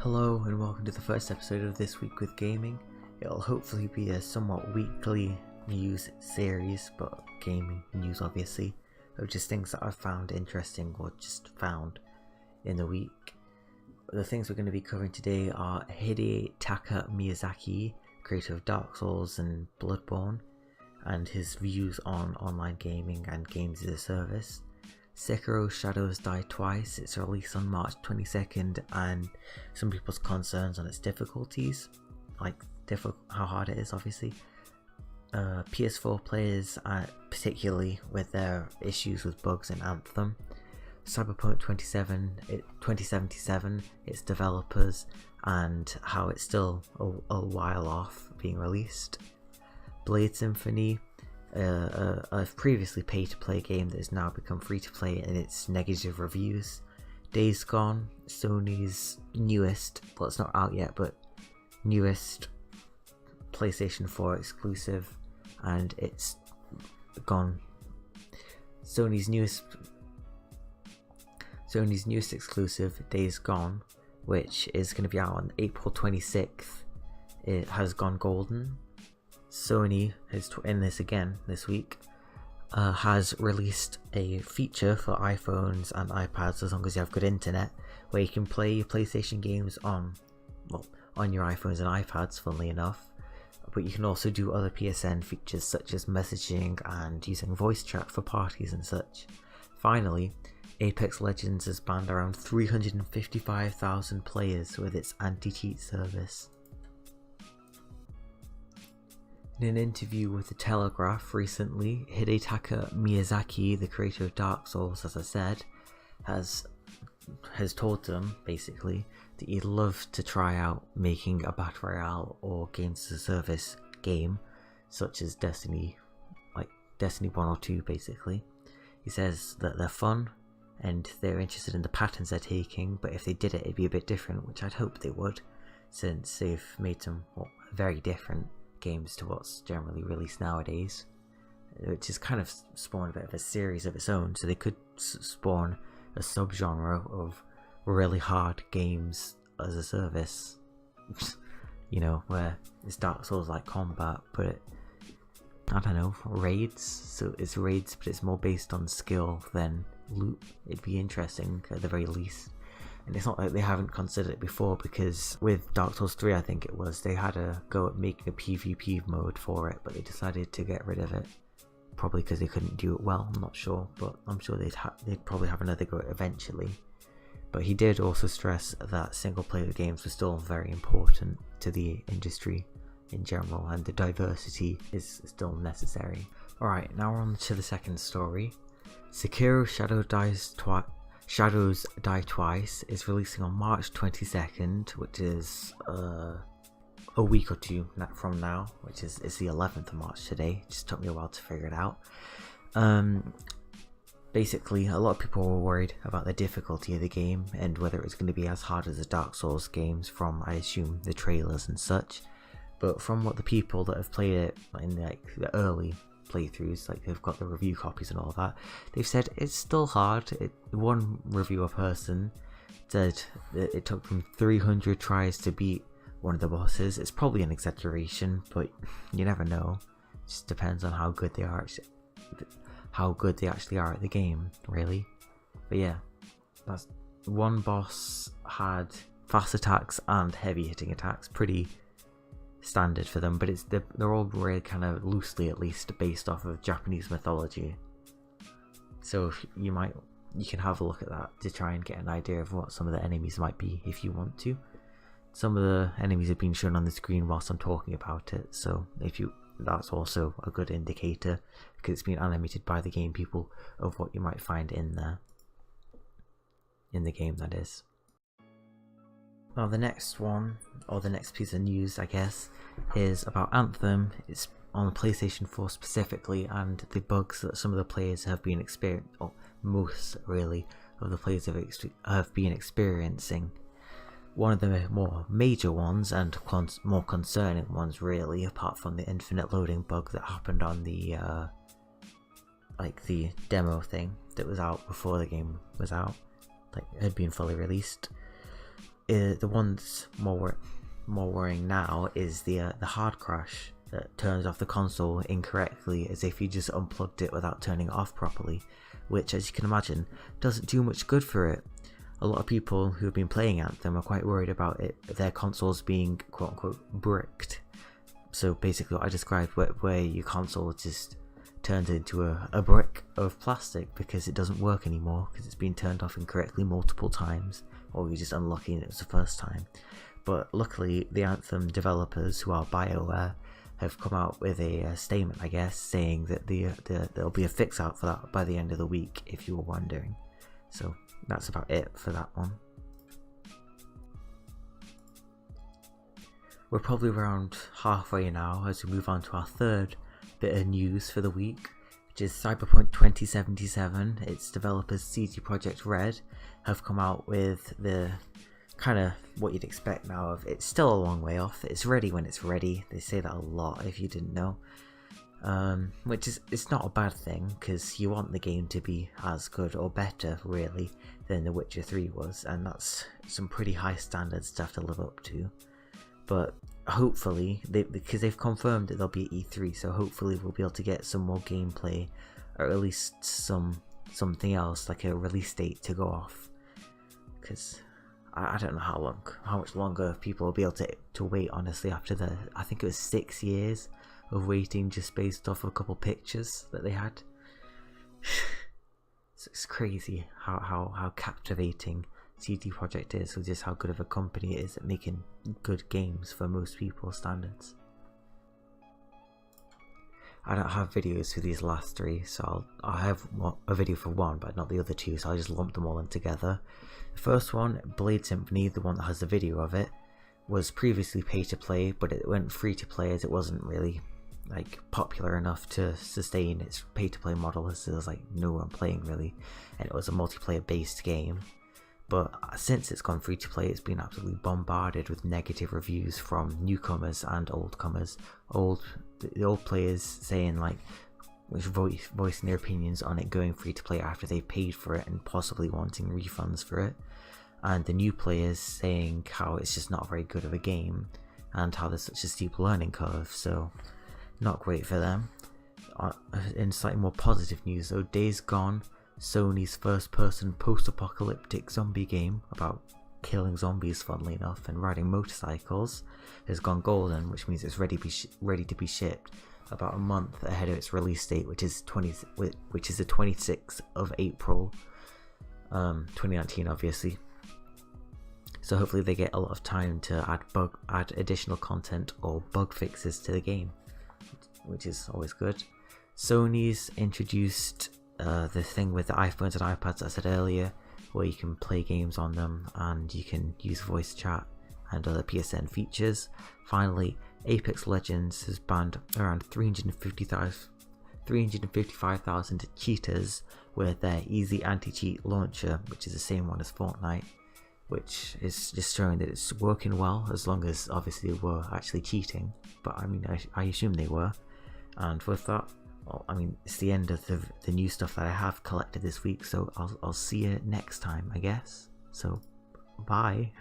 Hello and welcome to the first episode of This Week with Gaming. It'll hopefully be a somewhat weekly news series, but gaming news obviously, of just things that I've found interesting or just found in the week. The things we're going to be covering today are Hidetaka Miyazaki, creator of Dark Souls and Bloodborne, and his views on online gaming and games as a service. Sekiro Shadows Die Twice, its release on March 22nd, and some people's concerns on its difficulties, like how hard it is obviously. PS4 players, particularly with their issues with bugs in Anthem. Cyberpunk 2077, its developers, and how it's still a while off being released. Blade Symphony, a previously pay-to-play game that has now become free-to-play in its negative reviews. Days Gone, Sony's newest, well it's not out yet, but newest PlayStation 4 exclusive, and it's gone. Sony's newest exclusive, Days Gone, which is going to be out on April 26th, it has gone golden. Sony is in this again this week, has released a feature for iPhones and iPads, as long as you have good internet, where you can play your PlayStation games on your iPhones and iPads, funnily enough, but you can also do other PSN features such as messaging and using voice chat for parties and such. Finally, Apex Legends has banned around 355,000 players with its anti-cheat service. In an interview with The Telegraph recently, Hidetaka Miyazaki, the creator of Dark Souls, as I said, has told them basically that he'd love to try out making a battle royale or games as a service game, such as Destiny 1 or 2 basically. He says that they're fun and they're interested in the patterns they're taking, but if they did it, it'd be a bit different, which I'd hope they would, since they've made some very different games to what's generally released nowadays, which is kind of spawned a bit of a series of its own, so they could spawn a subgenre of really hard games as a service, where it's Dark Souls like combat, but I don't know, raids, so it's raids but it's more based on skill than loot. It'd be interesting at the very least. And it's not like they haven't considered it before, because with Dark Souls 3 I think it was, they had a go at making a PvP mode for it, but they decided to get rid of it, probably because they couldn't do it well, I'm not sure, but I'm sure they'd probably have another go at it eventually. But he did also stress that single player games were still very important to the industry in general, and the diversity is still necessary. Alright, now we're on to the second story. Sekiro Shadows Die Twice is releasing on March 22nd, which is a week or two from now, which is the 11th of March today. It just took me a while to figure it out. Basically, a lot of people were worried about the difficulty of the game and whether it was going to be as hard as the Dark Souls games from, I assume, the trailers and such. But from what the people that have played it in the early playthroughs, they've got the review copies and all that, they've said it's still hard. One reviewer person said that it took them 300 tries to beat one of the bosses. It's probably an exaggeration, but you never know. It just depends on how good they actually are at the game, really. But yeah, that's one boss had fast attacks and heavy hitting attacks, pretty standard for them, but they're all really kind of loosely, at least, based off of Japanese mythology. So you can have a look at that to try and get an idea of what some of the enemies might be if you want to. Some of the enemies have been shown on the screen whilst I'm talking about it, so that's also a good indicator, because it's been animated by the game people, of what you might find in there. In the game, that is. Now the next one, or the next piece of news I guess, is about Anthem. It's on the PlayStation 4 specifically, and the bugs that some of the players have been experiencing, or most really of the players have been experiencing. One of the more major ones, and more concerning ones really, apart from the infinite loading bug that happened on the the demo thing that was out before the game was out, had been fully released, the one that's more worrying now is the hard crash that turns off the console incorrectly, as if you just unplugged it without turning it off properly, which, as you can imagine, doesn't do much good for it. A lot of people who have been playing Anthem are quite worried about their consoles being quote-unquote bricked. So basically what I described, where your console just turns into a brick of plastic because it doesn't work anymore because it's been turned off incorrectly multiple times, or you're just unlucky and it was the first time. But luckily the Anthem developers, who are BioWare, have come out with a statement, I guess, saying that there'll be a fix out for that by the end of the week, if you were wondering. So that's about it for that one. We're probably around halfway now as we move on to our third bit of news for the week, which is Cyberpunk 2077. Its developers CD Projekt Red have come out with the kind of what you'd expect now of it's still a long way off. It's ready when it's ready. They say that a lot if you didn't know. Which is, it's not a bad thing, because you want the game to be as good or better really than The Witcher 3 was, and that's some pretty high standards to have to live up to. But hopefully, because they've confirmed that they'll be at E3, so hopefully we'll be able to get some more gameplay, or at least something else, like a release date to go off. Because I don't know how much longer people will be able to wait, honestly, after I think it was 6 years of waiting just based off a couple pictures that they had. It's crazy how captivating CD Projekt is, with just how good of a company it is at making good games for most people's standards. I don't have videos for these last three, so I'll have a video for one, but not the other two, so I'll just lump them all in together. The first one, Blade Symphony, the one that has the video of it, was previously pay to play, but it went free to play as it wasn't really popular enough to sustain its pay to play model, as there was no one playing really, and it was a multiplayer based game. But since it's gone free to play, it's been absolutely bombarded with negative reviews from newcomers and oldcomers. The old players saying voicing their opinions on it going free to play after they paid for it and possibly wanting refunds for it, and the new players saying how it's just not very good of a game and how there's such a steep learning curve. So not great for them. In slightly more positive news though, Days Gone, Sony's first-person post-apocalyptic zombie game about killing zombies, funnily enough, and riding motorcycles, has gone golden, which means it's ready to be shipped about a month ahead of its release date, which is the 26th of April, 2019, obviously. So hopefully they get a lot of time to add additional content or bug fixes to the game, which is always good. Sony's introduced the thing with the iPhones and iPads I said earlier, where you can play games on them and you can use voice chat and other PSN features. Finally, Apex Legends has banned around 355,000 cheaters with their easy anti-cheat launcher, which is the same one as Fortnite, which is just showing that it's working well, as long as obviously they were actually cheating. But I mean, I assume they were. And with that, well, I mean, it's the end of the new stuff that I have collected this week, so I'll see you next time, I guess. So, bye.